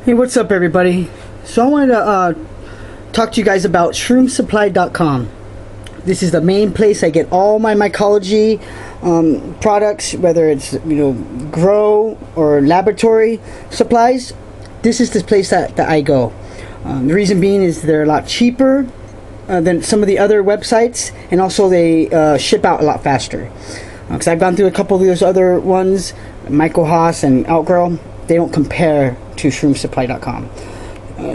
Hey, what's up, everybody? So I wanted to talk to you guys about Shroomsupply.com. This is the main place I get all my mycology products, whether it's grow or laboratory supplies. This is the place that I go. The reason being is they're a lot cheaper than some of the other websites, and also they ship out a lot faster. Because I've gone through a couple of those other ones, Michael Haas and Outgrow. They don't compare to Shroomsupply.com.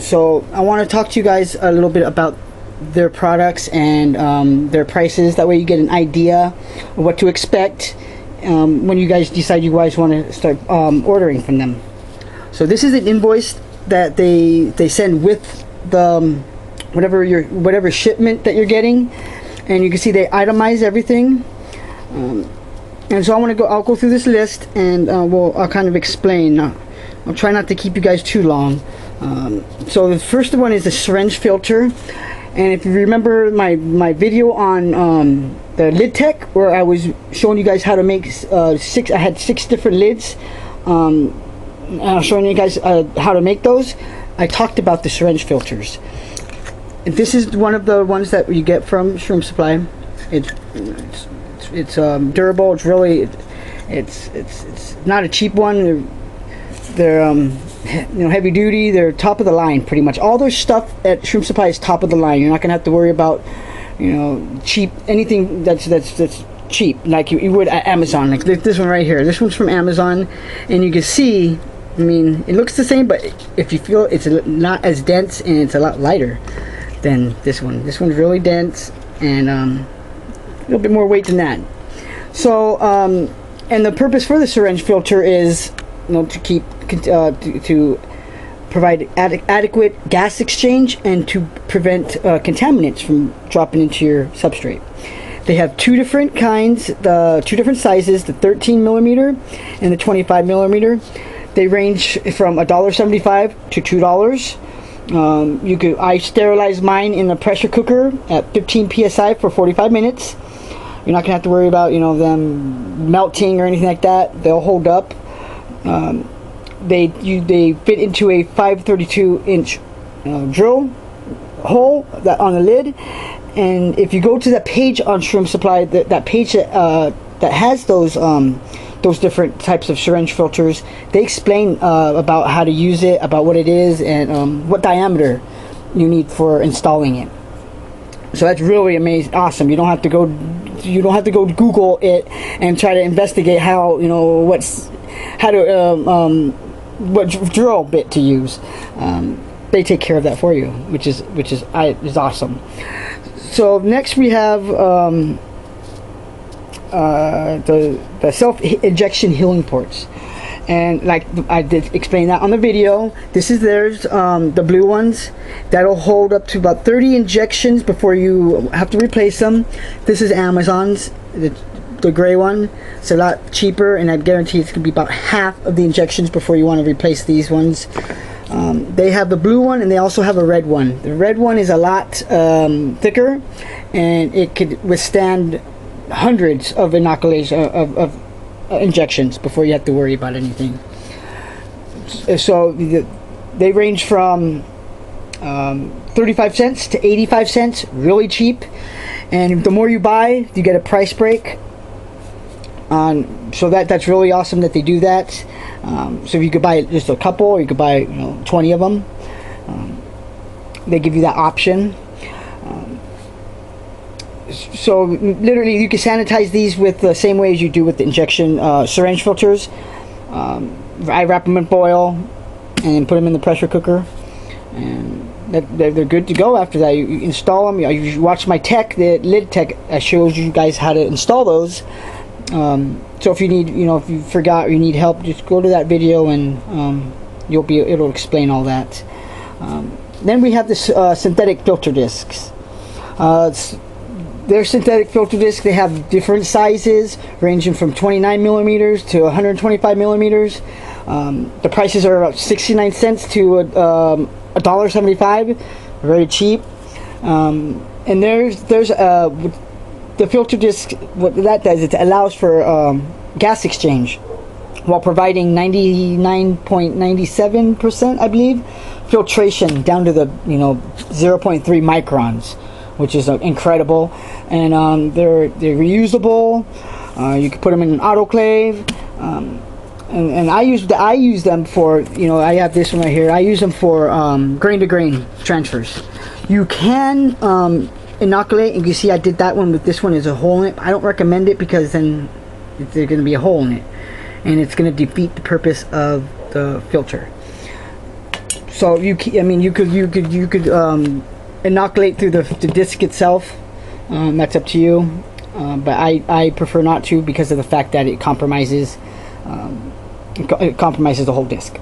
So I want to talk to you guys a little bit about their products and their prices. That way you get an idea of what to expect when you guys decide you guys want to start ordering from them. So this is an invoice that they send with the whatever shipment that you're getting, and you can see they itemize everything. And so I'll go through this list, and I'll kind of explain. I'll try not to keep you guys too long. So the first one is the syringe filter, and if you remember my video on the lid tech, where I was showing you guys how to make I had 6 different lids. I was showing you guys how to make those. I talked about the syringe filters. And this is one of the ones that you get from Shroomsupply. It's durable. It's really it's not a cheap one. They're heavy duty. They're top of the line pretty much. All their stuff at Shroomsupply is top of the line. You're not gonna have to worry about cheap anything that's cheap like you would at Amazon. Like this one right here. This one's from Amazon, and you can see. I mean, it looks the same, but if you feel it's not as dense and it's a lot lighter than this one. This one's really dense and a little bit more weight than that. So and the purpose for the syringe filter is to keep to provide adequate gas exchange and to prevent contaminants from dropping into your substrate. They have 2 different kinds, the 2 different sizes, the 13 millimeter and the 25 millimeter. They range from $1.75 to $2. I sterilize mine in the pressure cooker at 15 psi for 45 minutes. You're not gonna have to worry about them melting or anything like that. They'll hold up. They fit into a 532 inch drill hole on the lid, and if you go to that page on Shroomsupply, that page that has those different types of syringe filters, they explain about how to use it, about what it is, and what diameter you need for installing it. So that's really amazing, awesome. You don't have to go Google it and try to investigate what drill bit to use. They take care of that for you, which is awesome. So next we have the self-injection healing ports, and like I did explain that on the video. This is theirs, the blue ones that'll hold up to about 30 injections before you have to replace them. This is Amazon's, the gray one. It's a lot cheaper, and I guarantee it's gonna be about half of the injections before you want to replace these ones. They have the blue one, and they also have a red one. The red one is a lot thicker, and it could withstand hundreds of inoculation of injections before you have to worry about anything. So they range from 35 cents to 85 cents, really cheap. And the more you buy, you get a price break. So that's really awesome that they do that. So if you could buy just a couple, or you could buy 20 of them. They give you that option. So literally you can sanitize these with the same way as you do with the injection syringe filters. I wrap them in foil and put them in the pressure cooker, and they're good to go. After that, you install them. You watch my tech, the lid tech. I showed you guys how to install those. So if you need, if you forgot or you need help, just go to that video, and it'll explain all that. Then we have this synthetic filter discs. Their synthetic filter discs, they have different sizes ranging from 29 millimeters to 125 millimeters. The prices are about 69 cents to $1.75, very cheap. And there's the filter disc. What that does, it allows for gas exchange. while providing 99.97%, I believe, filtration down to the zero point 0.3 microns, which is incredible. And they're reusable. You can put them in an autoclave. And I use them for, I have this one right here. I use them for grain to grain transfers. You can inoculate, and you can see I did that one, but this one is a hole in it. I don't recommend it because then there's going to be a hole in it, and it's going to defeat the purpose of the filter. So you could inoculate through the disc itself. That's up to you, but I prefer not to because of the fact that it compromises the whole disc.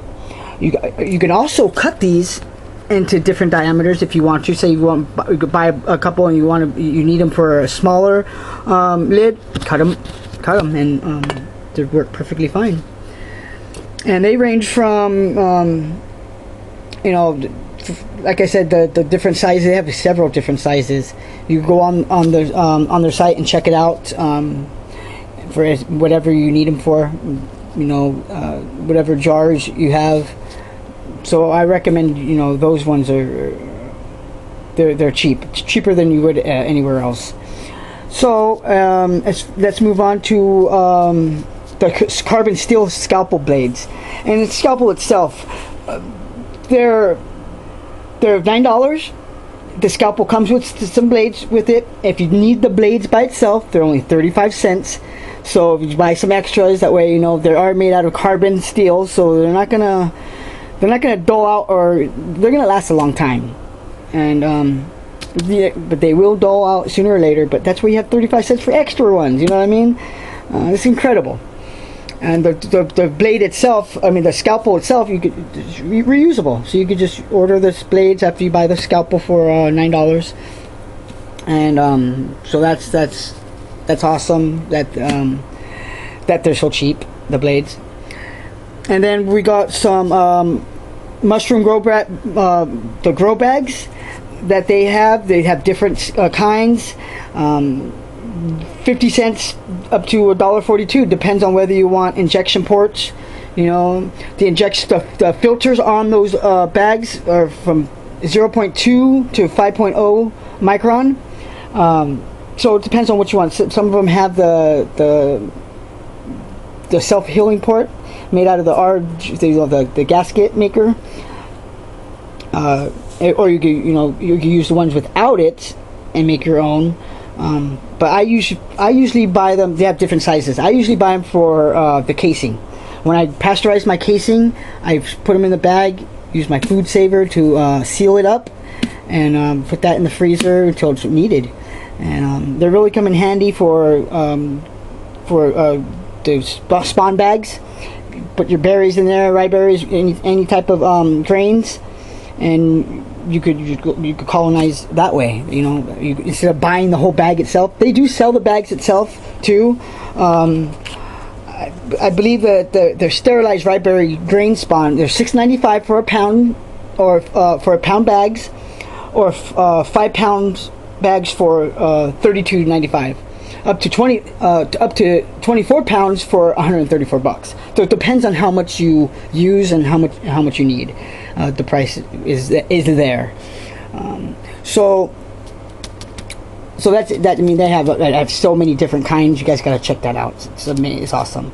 You can also cut these into different diameters if you want to. Say you could buy a couple and you need them for a smaller lid. Cut them, and they work perfectly fine. And they range from like I said, the different sizes. They have several different sizes. You go on their site and check it out for whatever you need them for. Whatever jars you have. So I recommend those ones they're cheap. It's cheaper than you would anywhere else. So let's move on to the carbon steel scalpel blades. And the scalpel itself, they're $9. The scalpel comes with some blades with it. If you need the blades by itself, they're only 35 cents. So if you buy some extras, that way they are made out of carbon steel, so they're not gonna dull out, or they're gonna last a long time. And but they will dull out sooner or later. But that's where you have 35 cents for extra ones. You know what I mean? It's incredible. And the blade itself, the scalpel itself, you could reusable. So you could just order the blades after you buy the scalpel for $9. And so that's awesome that they're so cheap, the blades. And then we got some mushroom grow the grow bags that they have. They have different kinds. 50 cents up to $1.42, depends on whether you want injection ports. The filters on those bags are from 0.2 to 5.0 micron. So it depends on what you want. Some of them have the self-healing port made out of the gasket maker, or you can use the ones without it and make your own. But I usually buy them. They have different sizes. I usually buy them for the casing. When I pasteurize my casing, I put them in the bag. Use my food saver to seal it up, and put that in the freezer until it's needed. And they really come in handy for the spawn bags. Put your berries in there, rye berries, any type of grains, and you could colonize that way. Instead of buying the whole bag itself. They do sell the bags itself too. I believe that they're sterilized rye berry grain spawn. They're $6.95 for a pound, or for a pound bags, or 5 pounds bags for $32.95. Up to 24 pounds for $134. So it depends on how much you use and how much you need. The price is there. So that's that. They have so many different kinds. You guys gotta check that out. It's awesome.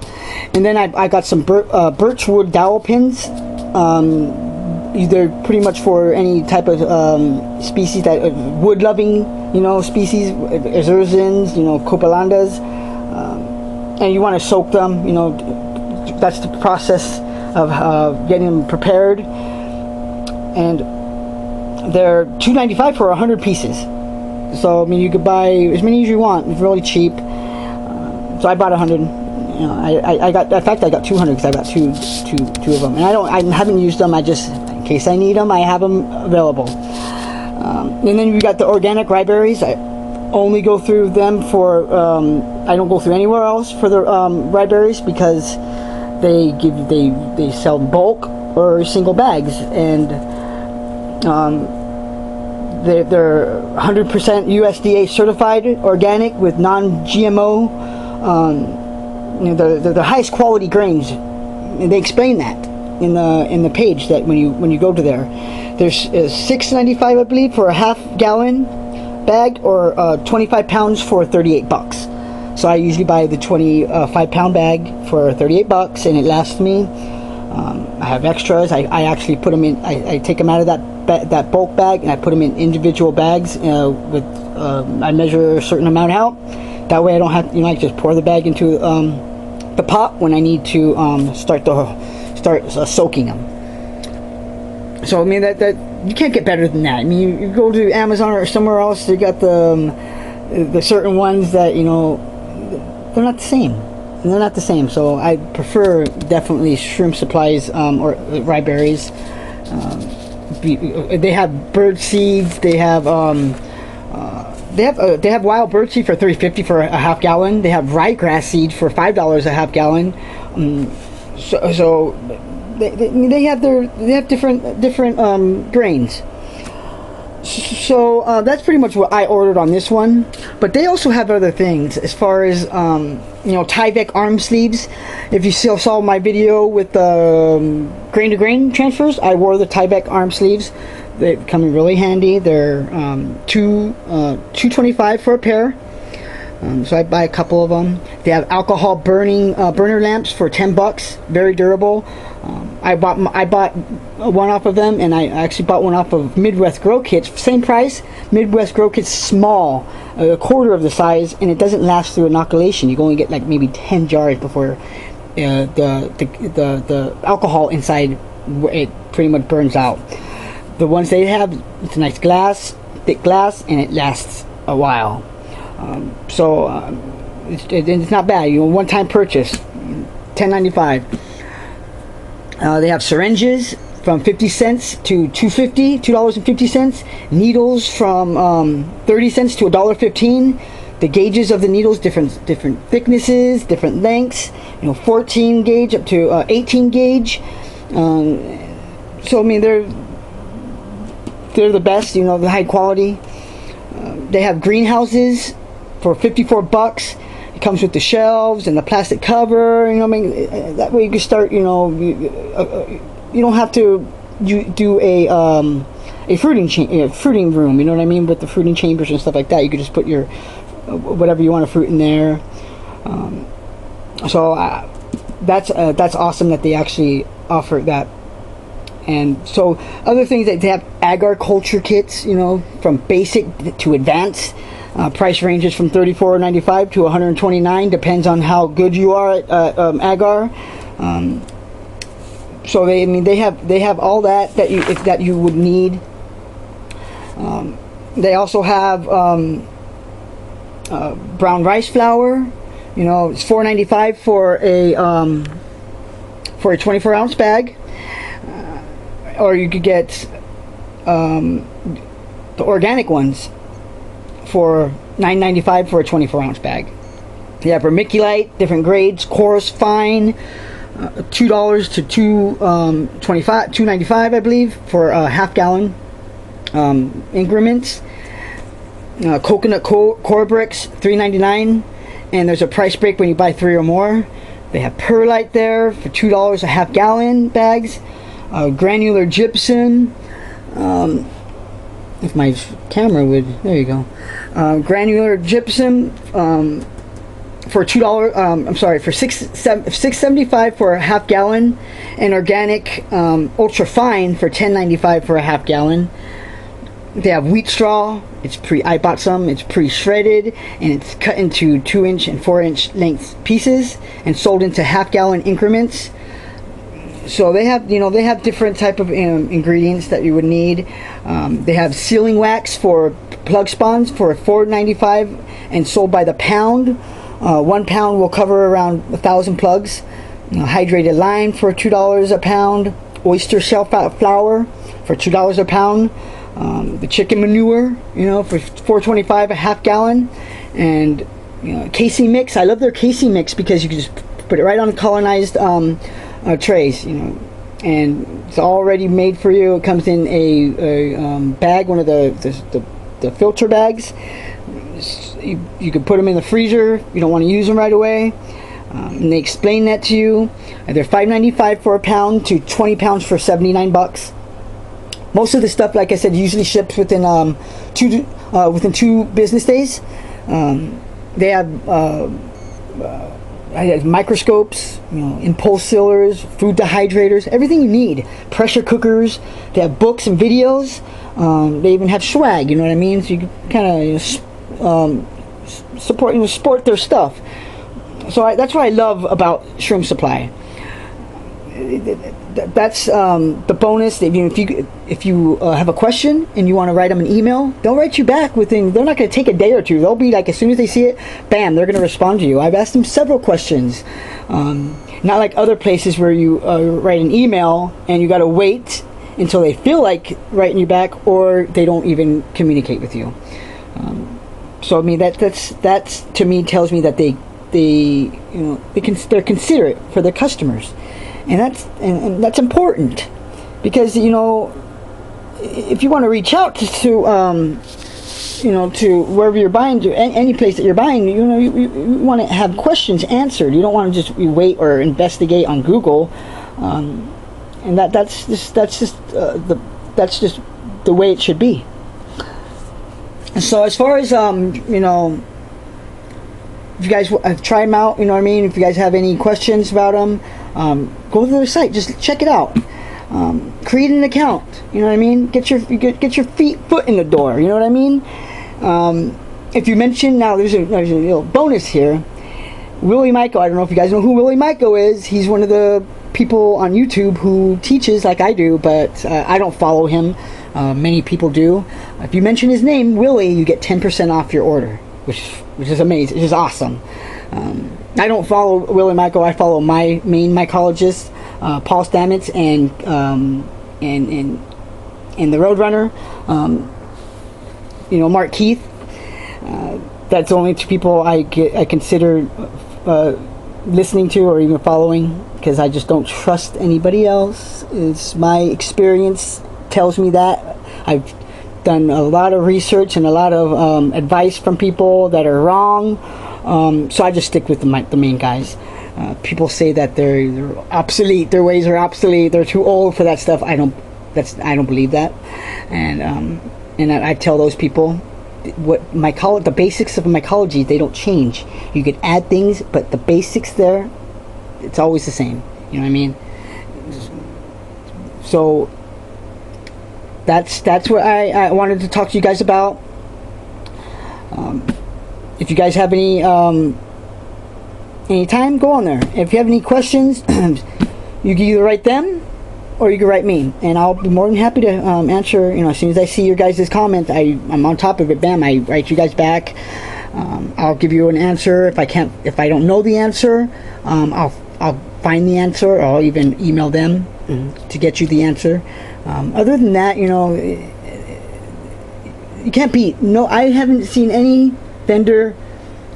And then I got some birchwood dowel pins. They're pretty much for any type of species that wood loving, species, azurzans, copelandas, and you want to soak them. That's the process of getting them prepared. And they're $2.95 for 100 pieces. So you could buy as many as you want. It's really cheap. So I bought 100. I got 200 because I got two of them, and I haven't used them. I just, in case I need them, I have them available. And then we got the organic rye berries. I only go through them for. I don't go through anywhere else for the rye berries because they sell bulk or single bags, and they're 100% USDA certified organic with non-GMO. They're the highest quality grains and they explain that in the page that when you go to there. There's $6.95, I believe, for a half-gallon bag, or 25 pounds for $38. So I usually buy the 25-pound bag for $38, and it lasts me. I have extras. I actually put them in. I take them out of that bulk bag, and I put them in individual bags. I measure a certain amount out. That way, I don't have, I just pour the bag into the pot when I need to start soaking them. So I mean that you can't get better than that. I mean, you go to Amazon or somewhere else, they got the certain ones that they're not the same. They're not the same. So I prefer definitely Shroomsupply's or Ryberry's. They have bird seeds. They have wild bird seed for $3.50 for a half gallon. They have ryegrass seed for $5 a half gallon. So they have different grains. So that's pretty much what I ordered on this one. But they also have other things as far as Tyvek arm sleeves. If you still saw my video with grain to grain transfers, I wore the Tyvek arm sleeves. They come in really handy. They're $2.25 for a pair. So I buy a couple of them. They have alcohol burner lamps for $10. Very durable. I bought one off of them, and I actually bought one off of Midwest Grow Kits. Same price. Midwest Grow Kits small, a quarter of the size, and it doesn't last through inoculation. You only get like maybe 10 jars before the alcohol inside it pretty much burns out. The ones they have, it's a nice glass, thick glass, and it lasts a while. It's not bad. One-time purchase, $10.95. They have syringes from 50 cents to $2.50. Needles from 30 cents to $1.15. The gauges of the needles, different thicknesses, different lengths. 14 gauge up to 18 gauge. So I mean, they're the best. The high quality. They have greenhouses for $54. It comes with the shelves and the plastic cover. That way you can start. You don't have to do a fruiting room. You know what I mean, with the fruiting chambers and stuff like that. You could just put your whatever you want to fruit in there. So that's awesome that they actually offer that. And so other things that they have, agar culture kits, from basic to advanced. Price ranges from $34.95 to $129, depends on how good you are at agar. So they have all that you would need. They also have brown rice flour. It's $4.95 for a 24-ounce bag. Or you could get the organic ones for $9.95 for a 24-ounce bag. You have vermiculite, different grades, coarse, fine, $2 to $2.95, I believe, for a half-gallon increments. Coconut core bricks, $3.99, and there's a price break when you buy 3 or more. They have perlite there for $2 a half-gallon bags. Granular gypsum, if my camera would, there you go. Granular gypsum for $2. For $6.75 for a half gallon, and organic ultra fine for $10.95 for a half gallon. They have wheat straw. I bought some. It's pre-shredded, and it's cut into 2-inch and 4-inch length pieces and sold into half-gallon increments. So they have different type of ingredients that you would need. They have sealing wax for plug spawns for $4.95 and sold by the pound. 1 pound will cover around 1,000 plugs. Hydrated lime for $2 a pound. Oyster shell flour for $2 a pound. The chicken manure, for $4.25 a half gallon. And casing mix. I love their casing mix because you can just put it right on colonized trays, and it's already made for you. It comes in a bag, one of the filter bags. You can put them in the freezer. You don't want to use them right away. And they explain that to you. They're $5.95 for a pound to 20 pounds for $79. Most of the stuff, like I said, usually ships within within 2 business days. They have microscopes, impulse sealers, food dehydrators, everything you need. Pressure cookers. They have books and videos. They even have swag. You know what I mean? So you can kind of support their stuff. So that's what I love about Shroomsupply. That's the bonus. If you have a question and you want to write them an email, they'll write you back within. They're not going to take a day or two. They'll be like, as soon as they see it, bam, they're going to respond to you. I've asked them several questions. Not like other places where you write an email and you got to wait until they feel like writing you back, or they don't even communicate with you. So I mean that's to me tells me that they're considerate for their customers. And that's important, because if you want to reach out to wherever you're buying, to any place that you're buying, you want to have questions answered. You don't want to just wait or investigate on Google, and that's just the way it should be. So as far as if you guys try them out, you know what I mean. If you guys have any questions about them, go to their site. Just check it out. Create an account. You know what I mean. Get your foot in the door. You know what I mean. If you mention, now there's a little bonus here. Willie Michael. I don't know if you guys know who Willie Michael is. He's one of the people on YouTube who teaches like I do, but I don't follow him. Many people do. If you mention his name, Willie, you get 10% off your order, which is amazing. Which is awesome. I don't follow Willie Michael. I follow my main mycologist, Paul Stamets, and the Roadrunner, Mark Keith. That's the only 2 people I consider listening to or even following, because I just don't trust anybody else. It's my experience tells me that. I've done a lot of research and a lot of advice from people that are wrong. So I just stick with the main guys. People say that they're obsolete. Their ways are obsolete. They're too old for that stuff. I don't believe that. And I tell those people the basics of mycology, they don't change. You could add things, but the basics there, it's always the same. You know what I mean? So that's what I wanted to talk to you guys about. If you guys have any time, go on there. If you have any questions, you can either write them or you can write me, and I'll be more than happy to answer. As soon as I see your guys' comment, I'm on top of it. Bam, I write you guys back. I'll give you an answer. If I don't know the answer, I'll find the answer, or I'll even email them to get you the answer. Other than that, you can't beat. No, I haven't seen any vendor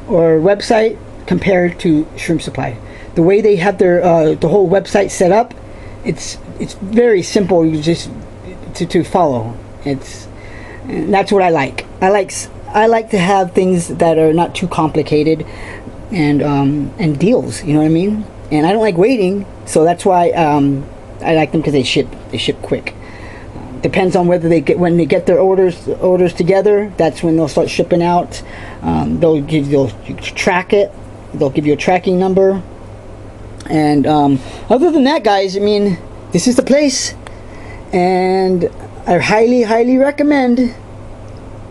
or website compared to Shroomsupply. The way they have their the whole website set up, it's very simple. You just to follow. And that's what I like. I like to have things that are not too complicated, and deals. You know what I mean? And I don't like waiting, so that's why I like them, because they ship quick. Depends on when they get their orders together. That's when they'll start shipping out. They'll track it. They'll give you a tracking number. And other than that, guys, I mean, this is the place, and I highly recommend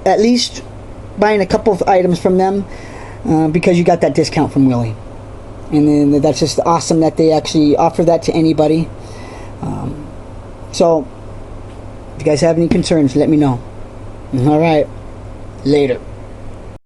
at least buying a couple of items from them, because you got that discount from Willie. And then that's just awesome that they actually offer that to anybody. So if you guys have any concerns, let me know. All right, later.